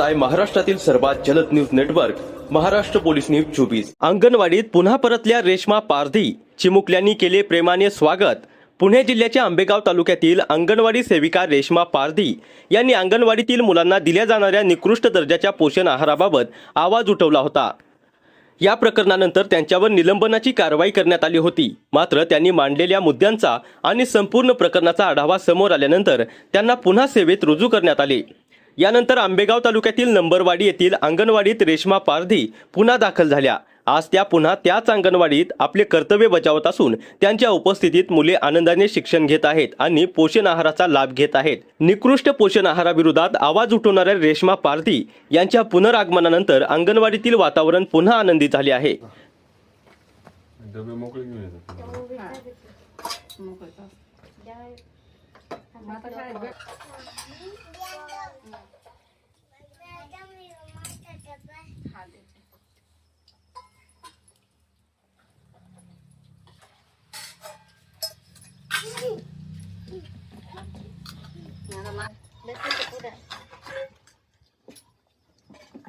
पाहताय महाराष्ट्रातील सर्वात जलद news network Maharashtra police news 24। अंगणवाडीत पुन्हा परतल्या रेश्मा पारधी, चिमुकल्यांनी केले प्रेमाने स्वागत। पुणे जिल्ह्याच्या आंबेगाव तालुक्यातील अंगणवाडी सेविका रेश्मा पारधी यांनी अंगणवाडीतील मुलांना दिल्या जाणाऱ्या निकृष्ट दर्जाच्या पोषण आहाराबाबत आवाज उठवला होता। या प्रकरणानंतर त्यांच्यावर निलंबनाची कारवाई करण्यात आली होती। मात्र त्यांनी मांडलेल्या मुद्द्यांचा आणि संपूर्ण प्रकरणाचा आढावा समोर आल्यानंतर त्यांना पुन्हा सेवेत रुजू करण्यात आले। यानंतर आंबेगाव तालुक्यातील नंबरवाडी येथील अंगणवाडीत रेश्मा पारधी पुन्हा दाखल झाल्या। आज त्या पुन्हा त्याच अंगणवाडीत आपले कर्तव्य बजावत असून त्यांच्या उपस्थितीत मुले आनंदाने शिक्षण घेत आहेत आणि पोषण आहाराचा लाभ घेत आहेत। निकृष्ट पोषण आहाराविरोधात आवाज उठवणाऱ्या रेश्मा पारधी यांच्या पुनरागमनानंतर अंगणवाडीतील वातावरण पुन्हा आनंदी झाले आहे।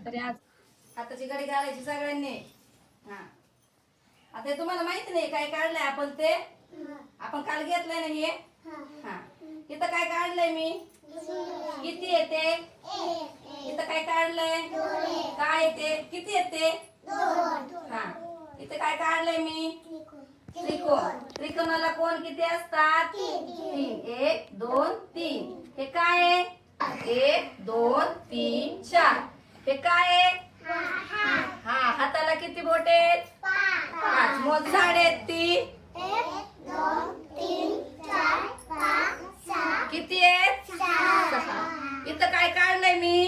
तरी आज आताची गाडी घालायची सगळ्यांनी। हा आता हे तुम्हाला माहिती नाही काय काढलंय आपण ते आपण काल घेतलंय ना हे। हा इथं काय काढलंय मी किती येते इथं काय काढलंय काय येते किती येते 2। हा इथं काय काढलंय मी त्रिकोण। त्रिकोणाला कोण किती असतात 3 1 2 3। हे काय आहे 1 2 3 4। हे काय आहे हा हाताला किती बोट आहेत 5। मोज झाडे आहेत ती 1 2 3 4 5 6 किती आहेत 6। इथं काय काढलंय मी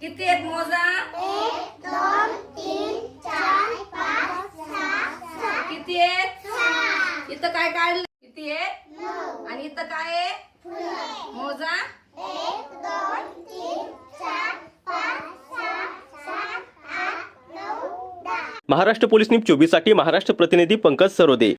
किती आहेत मोजा 1 2 3 4 5 6 किती आहेत इथं काय काढलं किती आहे आणि इथं काय आहे मोजा 1 2 3 4 5 6 7 8 9 10। महाराष्ट्र पोलीस न्यूज 24 साठी महाराष्ट्र प्रतिनिधी पंकज सरोदे।